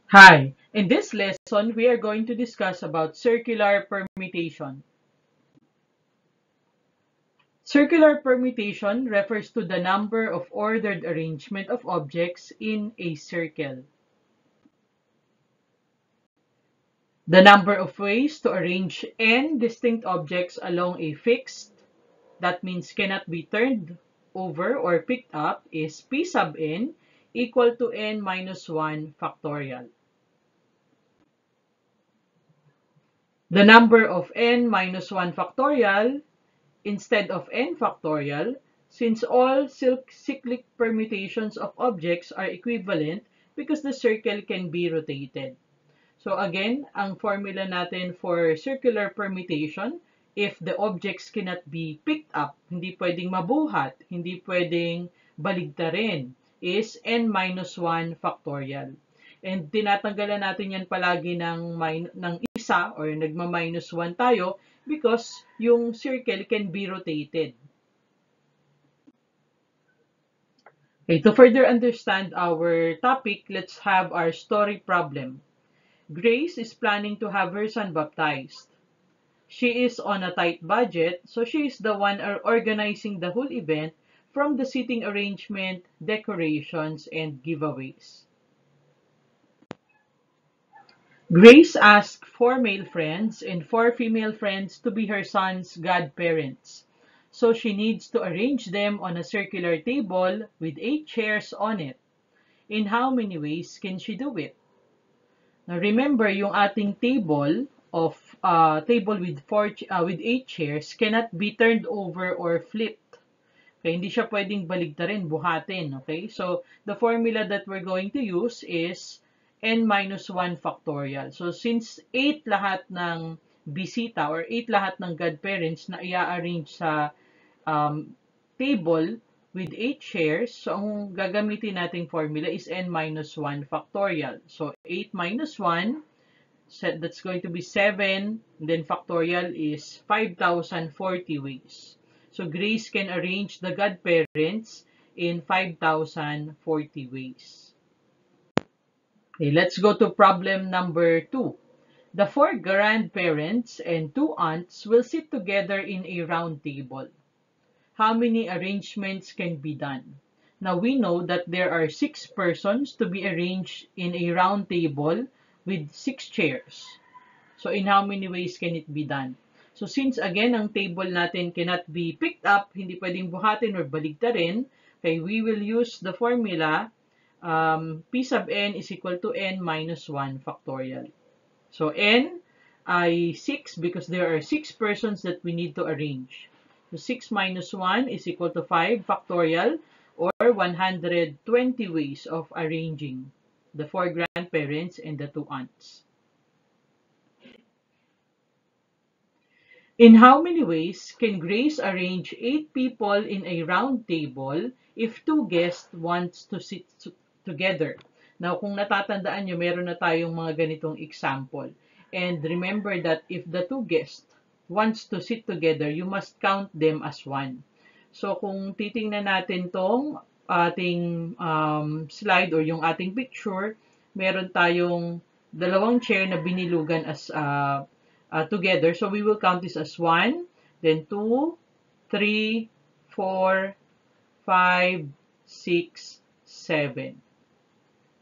Hi, in this lesson, we are going to discuss about circular permutation. Circular permutation refers to the number of ordered arrangement of objects in a circle. The number of ways to arrange n distinct objects along a fixed, that means cannot be turned over or picked up, is p sub n equal to n minus 1 factorial. The number of n minus 1 factorial instead of n factorial, since all cyclic permutations of objects are equivalent because the circle can be rotated. So again, ang formula natin for circular permutation, if the objects cannot be picked up, hindi pwedeng mabuhat, hindi pwedeng baligtarin, is n minus 1 factorial. And tinatanggalan natin yan palagi ng isa or nagma-minus 1 tayo because yung circle can be rotated. Okay, to further understand our topic, let's have our story problem. Grace is planning to have her son baptized. She is on a tight budget, so she is the one organizing the whole event from the seating arrangement, decorations, and giveaways. Grace asked 4 male friends and 4 female friends to be her son's godparents. So she needs to arrange them on a circular table with 8 chairs on it. In how many ways can she do it? Now remember, yung ating table with 8 chairs cannot be turned over or flipped. Okay, hindi siya pwedeng baligtarin, buhatin, okay? So the formula that we're going to use is n minus 1 factorial. So since 8 lahat ng bisita or 8 lahat ng godparents na i-arrange sa table with 8 chairs, so ang gagamitin nating formula is n minus 1 factorial. So 8 minus 1, that's going to be 7, and then factorial is 5,040 ways. So Grace can arrange the godparents in 5,040 ways. Okay, let's go to problem number 2. The 4 grandparents and 2 aunts will sit together in a round table. How many arrangements can be done? Now we know that there are 6 persons to be arranged in a round table with 6 chairs. So in how many ways can it be done? So since again, ang table natin cannot be picked up, hindi pwedeng buhatin or baligtarin, okay, we will use the formula p sub n is equal to n minus 1 factorial. So n ay 6 because there are 6 persons that we need to arrange. So 6 minus 1 is equal to 5 factorial or 120 ways of arranging the 4 grandparents and the 2 aunts. In how many ways can Grace arrange 8 people in a round table if 2 guests wants to sit together? Now, kung natatandaan nyo, meron na tayong mga ganitong example. And remember that if the 2 guests wants to sit together, you must count them as 1. So, kung titingnan natin tong ating slide or yung ating picture, meron tayong dalawang chair na binilugan as together. So we will count this as 1, then 2, 3, 4, 5, 6, 7.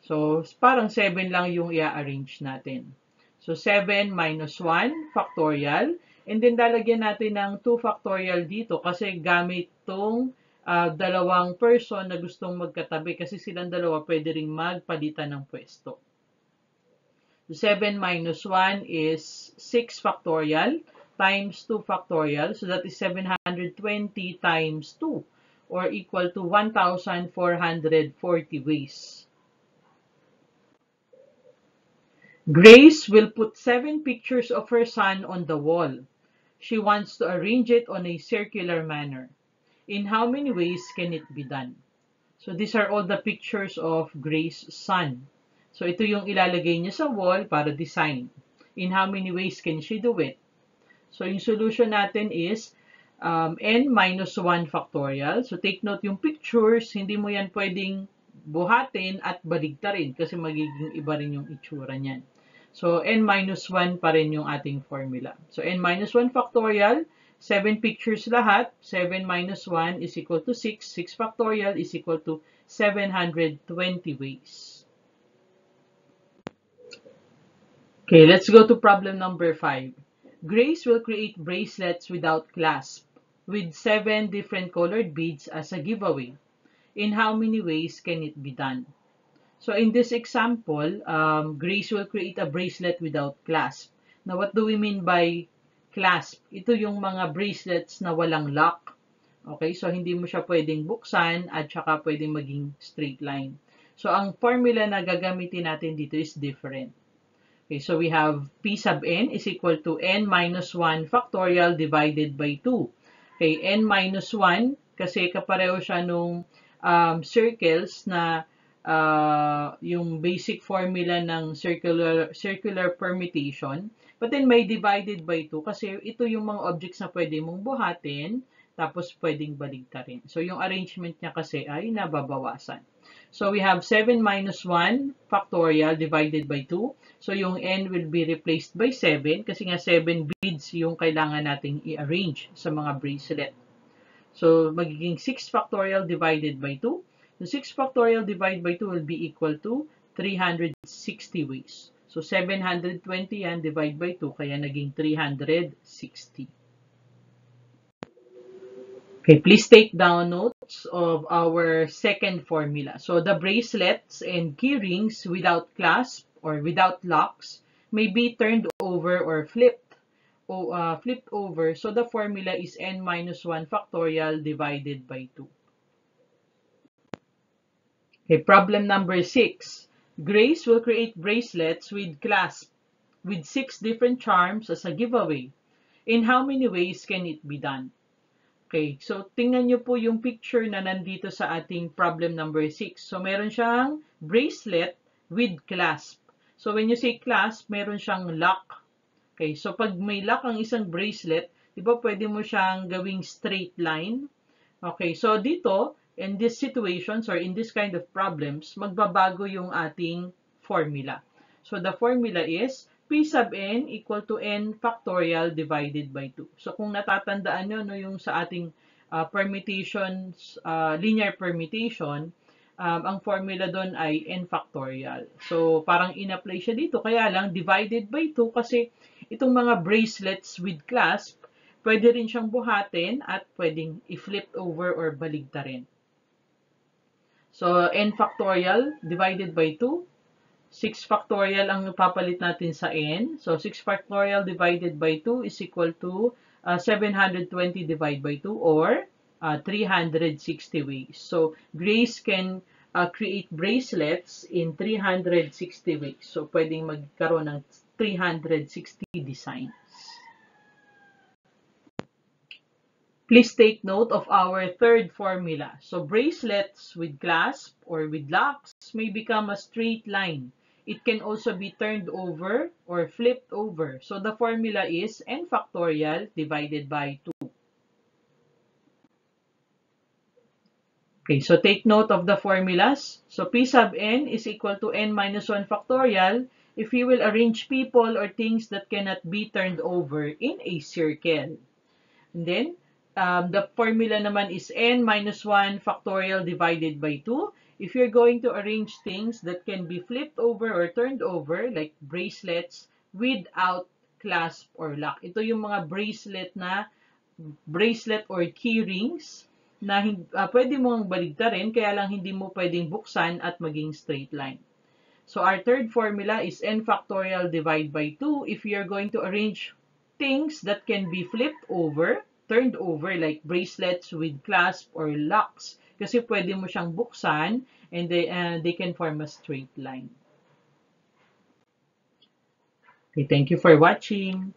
So parang 7 lang yung i-arrange natin. So 7 minus 1 factorial. And then lalagyan natin ng 2 factorial dito kasi gamit tong dalawang person na gustong magkatabi kasi silang dalawa pwede ring magpalitan ng pwesto. 7 minus 1 is 6 factorial times 2 factorial. So that is 720 times 2 or equal to 1,440 ways. Grace will put 7 pictures of her son on the wall. She wants to arrange it on a circular manner. In how many ways can it be done? So these are all the pictures of Grace's son. So ito yung ilalagay niya sa wall para design. In how many ways can she do it? So yung solution natin is n minus 1 factorial. So take note yung pictures, hindi mo yan pwedeng buhatin at baligtarin kasi magiging iba rin yung itsura niyan. So, n-1 pa rin yung ating formula. So, n-1 factorial, 7 pictures lahat. 7 minus 1 is equal to 6. 6 factorial is equal to 720 ways. Okay, let's go to problem number 5. Grace will create bracelets without clasp with 7 different colored beads as a giveaway. In how many ways can it be done? So in this example, Grace will create a bracelet without clasp. Now, what do we mean by clasp? Ito yung mga bracelets na walang lock. Okay, so hindi mo siya pwedeng buksan at saka pwedeng maging straight line. So ang formula na gagamitin natin dito is different. Okay, so we have P sub n is equal to n minus 1 factorial divided by 2. Okay, n minus 1 kasi kapareho siya nung circles na yung basic formula ng circular permutation. But then may divided by 2 kasi ito yung mga objects na pwede mong buhatin tapos pwedeng baligtarin. So yung arrangement niya kasi ay nababawasan. So we have 7 minus 1 factorial divided by 2. So yung n will be replaced by 7 kasi nga 7 beads yung kailangan nating i-arrange sa mga bracelet. So magiging 6 factorial divided by 2. So 6 factorial divided by 2 will be equal to 360 ways. So 720 yan divided by 2 kaya naging 360. Okay, please take down notes of our second formula. So the bracelets and key rings without clasp or without locks may be turned over or flipped over. So the formula is n minus 1 factorial divided by 2. Okay, problem number 6. Grace will create bracelets with clasp with 6 different charms as a giveaway. In how many ways can it be done? Okay, so tingnan nyo po yung picture na nandito sa ating problem number 6. So meron siyang bracelet with clasp. So when you say clasp, meron siyang lock. Okay, so pag may lock ang isang bracelet, di ba pwede mo siyang gawing straight line? Okay, so dito, in these situations or in this kind of problems, magbabago yung ating formula. So the formula is P sub n equal to n factorial divided by 2. So kung natatandaan nyo, no, yung sa ating permutations, linear permutation, ang formula doon ay n factorial. So parang in-apply siya dito, kaya lang divided by 2 kasi itong mga bracelets with clasp, pwede rin siyang buhatin at pwedeng i-flip over or baligtarin. So n factorial divided by 2. 6 factorial ang papalit natin sa n. So, 6 factorial divided by 2 is equal to 720 divided by 2 or 360 ways. So, Grace can create bracelets in 360 ways. So, pwedeng magkaroon ng 360 designs. Please take note of our third formula. So, bracelets with clasp or with locks may become a straight line. It can also be turned over or flipped over. So the formula is n factorial divided by 2. Okay, so take note of the formulas. So P sub n is equal to n minus 1 factorial if you will arrange people or things that cannot be turned over in a circle. And then, the formula naman is n minus 1 factorial divided by 2. If you're going to arrange things that can be flipped over or turned over, like bracelets without clasp or lock. Ito yung mga bracelet or key rings na pwede mong baligtarin, kaya lang hindi mo pwedeng buksan at maging straight line. So our third formula is n factorial divided by 2 if you're going to arrange things that can be flipped over, turned over, like bracelets with clasp or locks. Kasi pwede mo siyang buksan and they can form a straight line. Okay, thank you for watching.